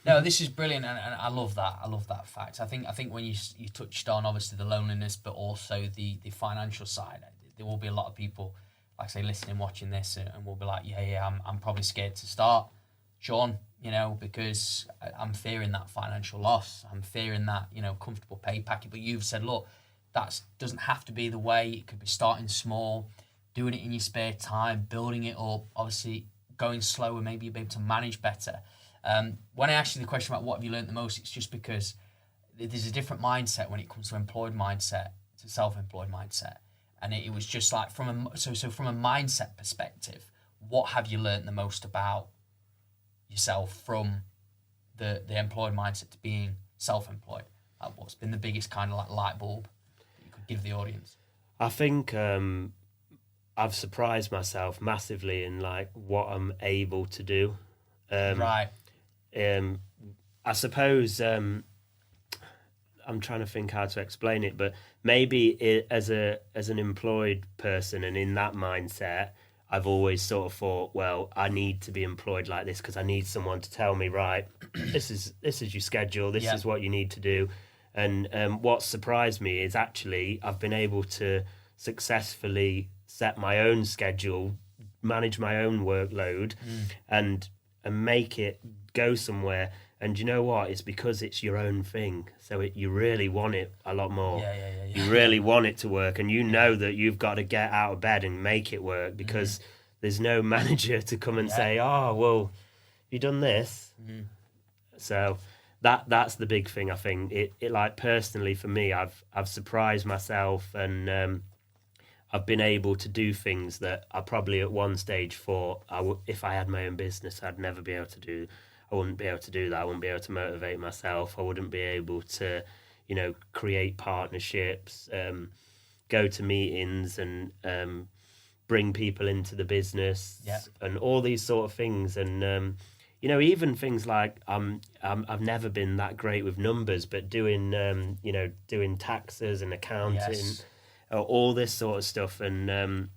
No, this is brilliant, and I love that. I love that fact. I think when you touched on, obviously, the loneliness, but also the financial side, there will be a lot of people, like I say, listening, watching this, and will be like, I'm probably scared to start, Shaun, you know, because I'm fearing that financial loss. I'm fearing that, you know, comfortable pay packet. But you've said, look, that doesn't have to be the way. It could be starting small, doing it in your spare time, building it up, obviously going slower, maybe you'll be able to manage better. When I ask you the question about what have you learned the most, it's just because there's a different mindset when it comes to employed mindset to self-employed mindset. And it was just like from a mindset perspective, what have you learned the most about yourself from the employed mindset to being self-employed? Like, what's been the biggest kind of like light bulb that you could give the audience? I think I've surprised myself massively in like what I'm able to do. Right. I suppose I'm trying to think how to explain it, but maybe as an employed person and in that mindset, I've always sort of thought, well, I need to be employed like this because I need someone to tell me, right, this is your schedule, this is what you need to do. And what surprised me is actually I've been able to successfully set my own schedule, manage my own workload, and make it go somewhere. And you know what? It's because it's your own thing. So you really want it a lot more. Yeah. You really want it to work. And you know that you've got to get out of bed and make it work, because there's no manager to come and say, oh, well, you done this? So that's the big thing. I think it like personally for me, I've surprised myself, and I've been able to do things that I probably at one stage thought if I had my own business, I'd never be able to do. I wouldn't be able to do that. I wouldn't be able to motivate myself. I wouldn't be able to, create partnerships, go to meetings, and bring people into the business, and all these sort of things. And even things like I've never been that great with numbers, but doing doing taxes and accounting, all this sort of stuff, and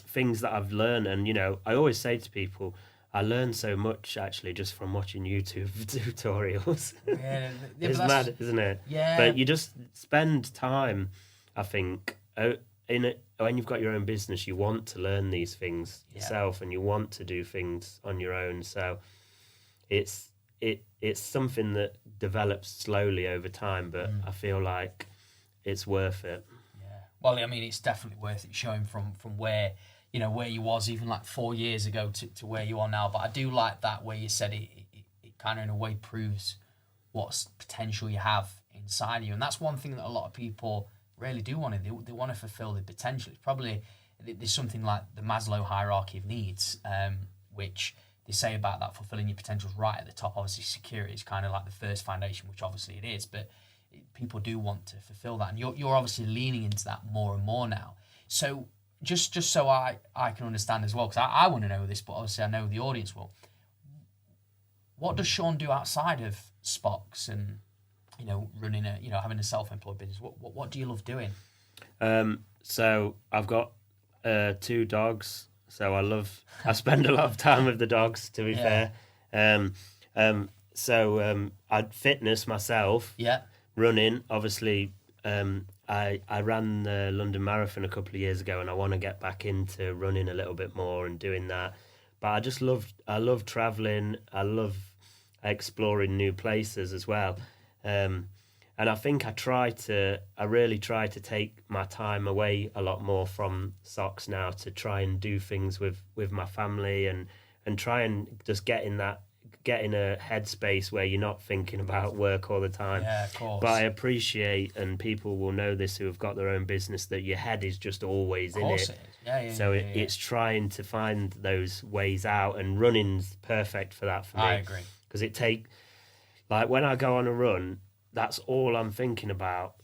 things that I've learned. And I always say to people, I learned so much actually just from watching YouTube tutorials. Yeah, It's mad, isn't it? Yeah. But you just spend time, I think, in it. When you've got your own business, you want to learn these things yourself, and you want to do things on your own. So it's something that develops slowly over time, but I feel like it's worth it. Yeah. Well, I mean, it's definitely worth it, showing from where where you was even like 4 years ago to where you are now. But I do like that where you said it kind of in a way proves what potential you have inside of you, and that's one thing that a lot of people really do want to do. They want to fulfill the potential. It's probably, there's something like the Maslow hierarchy of needs, which they say about that fulfilling your potential is right at the top. Obviously, security is kind of like the first foundation, which obviously it is, but people do want to fulfill that, and you're obviously leaning into that more and more now. So just so I can understand as well, because I want to know this, but obviously I know the audience will. What does Shaun do outside of SPOX and running having a self-employed business? What do you love doing? So I've got 2 dogs. So I spend a lot of time with the dogs, to be fair. So I'd fitness myself. Yeah. Running, obviously. I ran the London Marathon a couple of years ago, and I want to get back into running a little bit more and doing that. But I love traveling. I love exploring new places as well. And I think I really try to take my time away a lot more from SPOX now, to try and do things with my family, and try and just get in a headspace where you're not thinking about work all the time. Yeah, of course. But I appreciate, and people will know this who have got their own business, that your head is just always in it. So it's trying to find those ways out, and running's perfect for that for me. I agree. Because like when I go on a run, that's all I'm thinking about.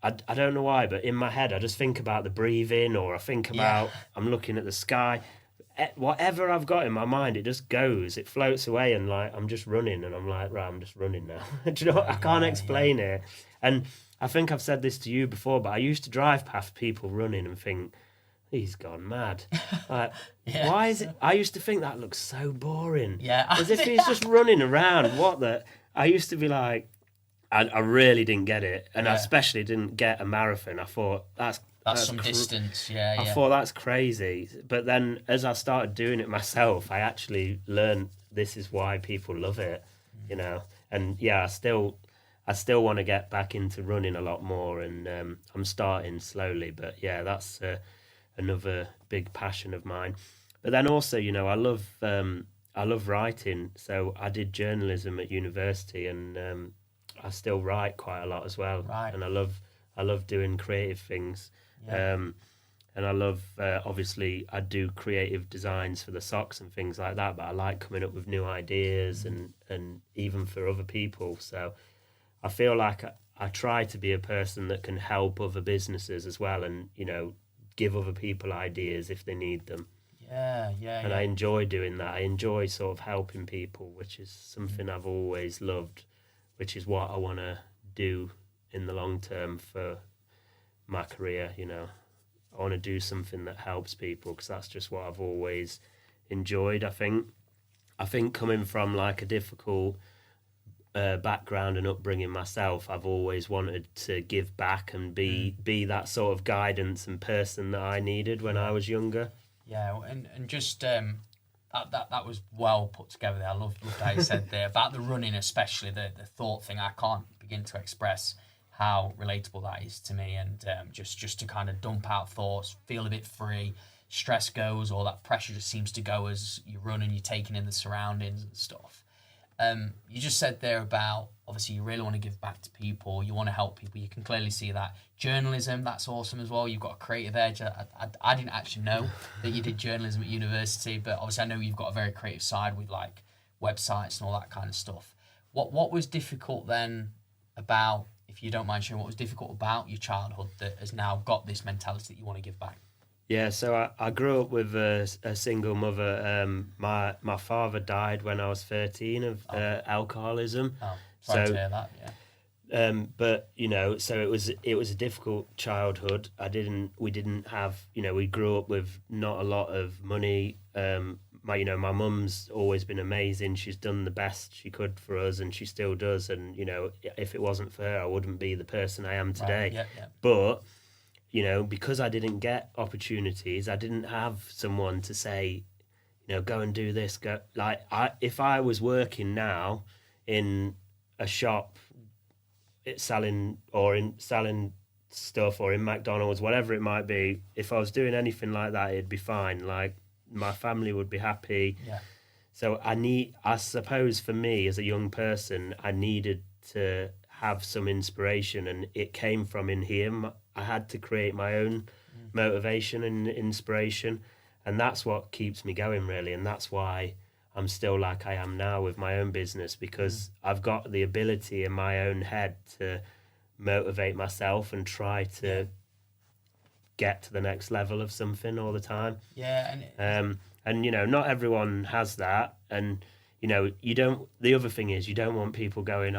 I don't know why, but in my head I just think about the breathing, or I think about I'm looking at the sky. Whatever I've got in my mind, it just goes, it floats away, and like I'm just running, and I'm like, right, I'm just running now. Do you know what? I can't explain it. And I think I've said this to you before, but I used to drive past people running and think, he's gone mad. Like, why is it? I used to think that looks so boring. Yeah. As if he's just running around. I used to be like, I really didn't get it. And I especially didn't get a marathon. I thought, that's some distance. I thought that's crazy. But then as I started doing it myself, I actually learned this is why people love it, And I still want to get back into running a lot more, and I'm starting slowly. But that's another big passion of mine. But then also, I love writing. So I did journalism at university, and I still write quite a lot as well. Right. And I love doing creative things. And I love, obviously, I do creative designs for the socks and things like that, but I like coming up with new ideas and even for other people. So I feel like I try to be a person that can help other businesses as well, and, give other people ideas if they need them. And I enjoy doing that. I enjoy sort of helping people, which is something I've always loved, which is what I want to do in the long term for my career. I want to do something that helps people, because that's just what I've always enjoyed. I think coming from like a difficult background and upbringing myself, I've always wanted to give back and be that sort of guidance and person that I needed when I was younger. Yeah, and just that was well put together there. I loved how you said there about the running, especially the thought thing. I can't begin to express how relatable that is to me, and just to kind of dump out thoughts, feel a bit free, stress goes, or that pressure just seems to go as you run and you're taking in the surroundings and stuff. You just said there about, obviously, you really want to give back to people. You want to help people. You can clearly see that. Journalism, that's awesome as well. You've got a creative edge. I didn't actually know that you did journalism at university, but obviously I know you've got a very creative side with like websites and all that kind of stuff. What was difficult then about, if you don't mind sharing, what was difficult about your childhood that has now got this mentality that you want to give back? Yeah, so I grew up with a single mother. My father died when I was 13 of alcoholism. Oh, sorry to hear that. Yeah. But you know, so it was a difficult childhood. We didn't have, you know, we grew up with not a lot of money. My mum's always been amazing. She's done the best she could for us, and she still does. And you know, if it wasn't for her, I wouldn't be the person I am today. Right. Yeah. But you know, because I didn't get opportunities, I didn't have someone to say, you know, go and do this. Go if I was working now in a shop, selling stuff, or in McDonald's, whatever it might be, if I was doing anything like that, it'd be fine. Like my family would be happy. Yeah. So I suppose for me as a young person, I needed to have some inspiration, and it came from in here. I had to create my own motivation and inspiration, and that's what keeps me going, really. And that's why I'm still like I am now with my own business, because I've got the ability in my own head to motivate myself and try to get to the next level of something all the time. Yeah. And you know, not everyone has that, and you know, the other thing is, you don't want people going,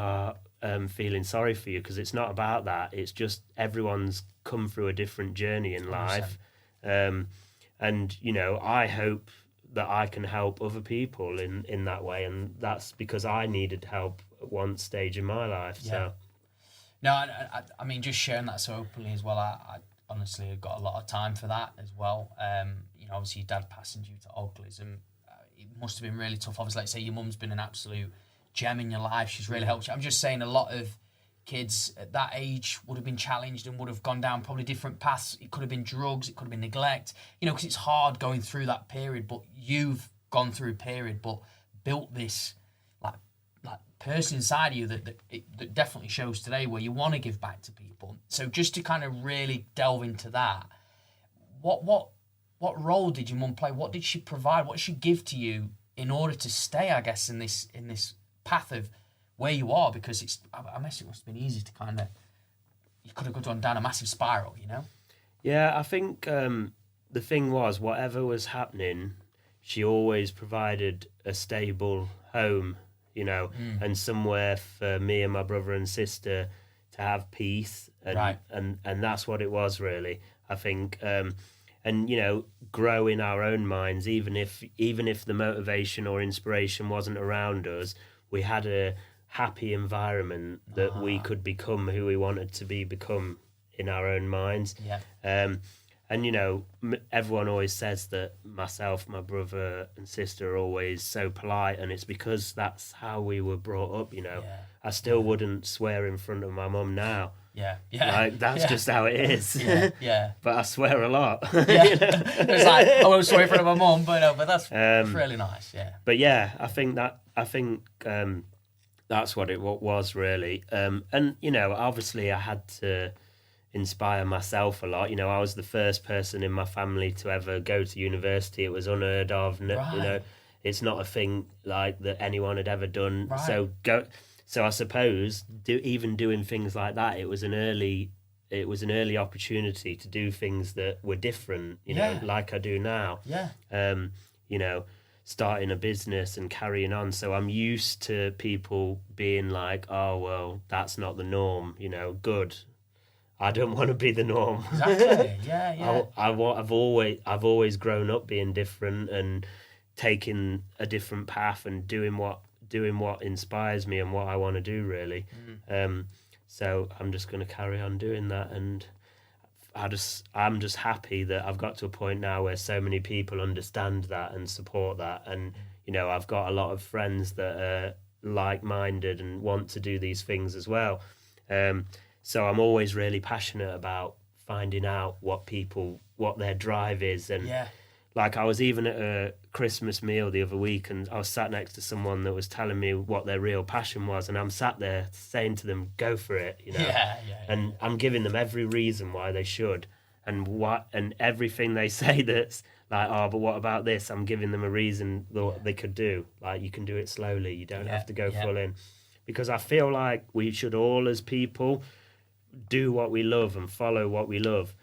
feeling sorry for you, because it's not about that. It's just everyone's come through a different journey in life. And you know, I hope that I can help other people in that way, and that's because I needed help at one stage in my life. Yeah. So No, I mean, just sharing that so openly as well, I honestly have got a lot of time for that as well. You know, obviously your dad passing due to alcoholism, it must have been really tough. Obviously, like say your mum's been an absolute gem in your life. She's really helped you. I'm just saying, a lot of kids at that age would have been challenged and would have gone down probably different paths. It could have been drugs, it could have been neglect, you know, because it's hard going through that period. But you've gone through a period, but built this like person inside of you that definitely shows today where you want to give back to people. So just to kind of really delve into that, what role did your mum play? What did she provide? What did she give to you in order to stay, I guess, in this path of where you are? Because I guess it must have been easy to kind of, you could have gone down a massive spiral, you know? yeah, I think the thing was, whatever was happening, she always provided a stable home, you know, and somewhere for me and my brother and sister to have peace, and Right. and that's what it was, really. I think, and you know, grow in our own minds, even if the motivation or inspiration wasn't around us, we had a happy environment that we could become who we wanted to become in our own minds. Yeah. And you know, everyone always says that myself, my brother and sister are always so polite, and it's because that's how we were brought up, you know. Yeah. I still wouldn't swear in front of my mum now. Yeah. Like, that's just how it is. Yeah. But I swear a lot. Yeah. You know? It's like, I won't swear in front of my mum, but that's really nice. Yeah. But yeah, I think that's what it was, really. And you know, obviously I had to inspire myself a lot. You know, I was the first person in my family to ever go to university. It was unheard of. Right. You know, it's not a thing like that anyone had ever done. Right. So I suppose even doing things like that, it was an early opportunity to do things that were different, you know, like I do now. Yeah. You know, starting a business and carrying on. So I'm used to people being like, oh, well, that's not the norm, you know, good. I don't want to be the norm. Exactly. Yeah. I've always grown up being different and taking a different path and doing what inspires me and what I want to do, really. So I'm just going to carry on doing that, and I'm just happy that I've got to a point now where so many people understand that and support that, and you know, I've got a lot of friends that are like-minded and want to do these things as well. So I'm always really passionate about finding out what their drive is, and Like, I was even at a Christmas meal the other week, and I was sat next to someone that was telling me what their real passion was, and I'm sat there saying to them, go for it, you know. And I'm giving them every reason why they should, and everything they say that's like, oh, but what about this? I'm giving them a reason that they could do. Like, you can do it slowly. You don't have to go full in. Because I feel like we should all, as people, do what we love and follow what we love.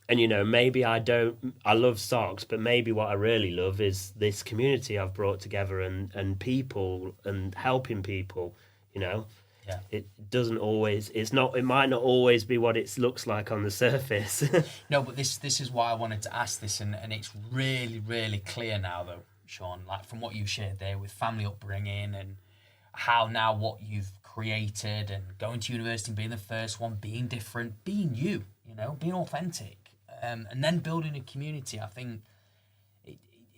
And, you know, maybe I love socks, but maybe what I really love is this community I've brought together and people and helping people, you know. Yeah. It might not always be what it looks like on the surface. No, but this is why I wanted to ask this, and it's really, really clear now, though, Shaun, like from what you shared there with family upbringing and how now what you've created and going to university and being the first one, being different, being you, you know, being authentic. And then building a community, I think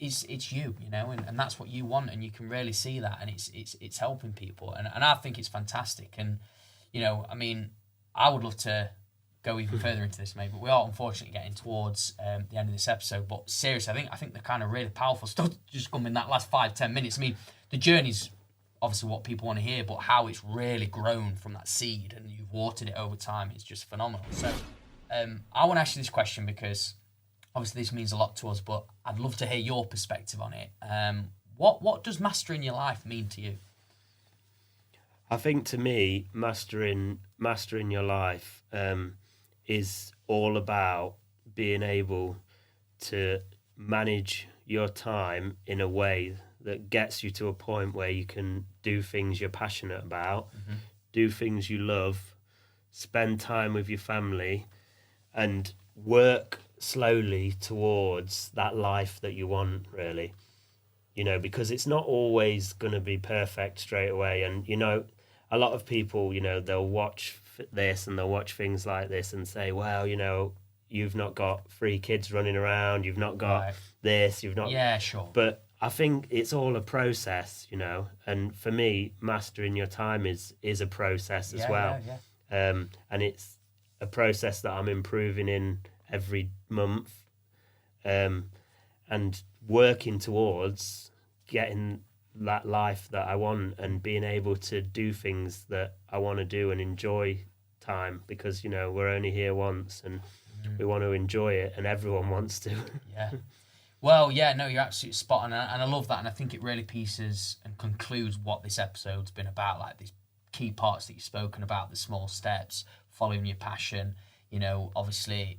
it's you, you know, and that's what you want, and you can really see that, and it's helping people, and I think it's fantastic. And, you know, I mean, I would love to go even further into this, mate, but we are unfortunately getting towards the end of this episode. But seriously, I think the kind of really powerful stuff just come in that last 5-10 minutes. I mean, the journey's obviously what people want to hear, but how it's really grown from that seed and you've watered it over time is just phenomenal. So I want to ask you this question because obviously this means a lot to us, but I'd love to hear your perspective on it. What does mastering your life mean to you? I think to me, mastering your life is all about being able to manage your time in a way that gets you to a point where you can do things you're passionate about, do things you love, spend time with your family, and work slowly towards that life that you want, really. You know, because it's not always going to be perfect straight away. And, you know, a lot of people, you know, they'll watch this and they'll watch things like this and say, well, you know, you've not got 3 kids running around, you've not got this, you've not... Yeah, sure. But I think it's all a process, you know, and for me, mastering your time is a process as well. And it's a process that I'm improving in every month, and working towards getting that life that I want and being able to do things that I want to do and enjoy time, because, you know, we're only here once and we want to enjoy it, and everyone wants to. Yeah. Well, yeah, no, you're absolutely spot on, and I love that, and I think it really pieces and concludes what this episode's been about, like these key parts that you've spoken about, the small steps, following your passion, you know, obviously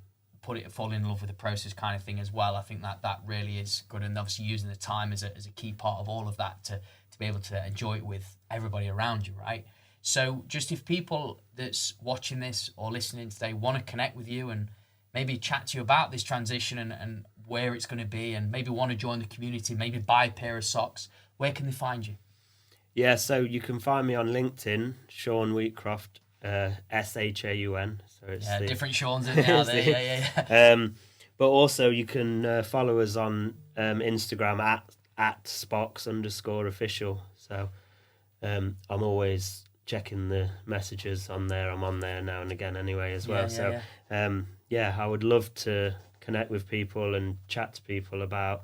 fall in love with the process kind of thing as well. I think that really is good, and obviously using the time as a key part of all of that to be able to enjoy it with everybody around you, right? So just if people that's watching this or listening today want to connect with you and maybe chat to you about this transition and where it's going to be, and maybe want to join the community, maybe buy a pair of socks, where can they find you? Yeah, so you can find me on LinkedIn, Shaun Wheatcroft, SHAUN. So it's different Shauns in there. But also you can follow us on Instagram at SPOX_official. So I'm always checking the messages on there. I'm on there now and again anyway as well. I would love to connect with people and chat to people about,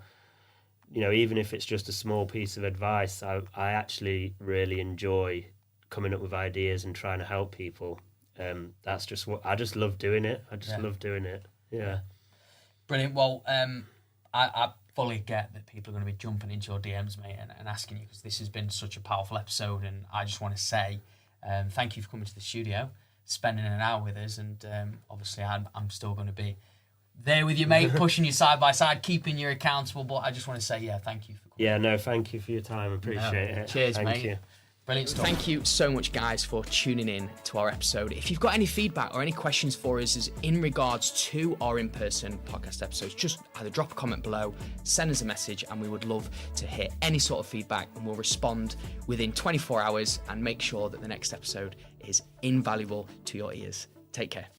you know, even if it's just a small piece of advice. I actually really enjoy coming up with ideas and trying to help people. That's just what I just love doing it. Love doing it. Yeah. Brilliant. Well, I fully get that people are going to be jumping into your DMs, mate, and asking you, because this has been such a powerful episode, and I just want to say thank you for coming to the studio, spending an hour with us, and obviously I'm still going to be there with you, mate, pushing you side by side, keeping you accountable, but I just want to say, thank you for coming. Yeah, no, thank you for your time. Appreciate it. Cheers, thank mate. You. Brilliant stuff. Thank you so much, guys, for tuning in to our episode. If you've got any feedback or any questions for us as in regards to our in-person podcast episodes, just either drop a comment below, send us a message, and we would love to hear any sort of feedback, and we'll respond within 24 hours and make sure that the next episode is invaluable to your ears. Take care.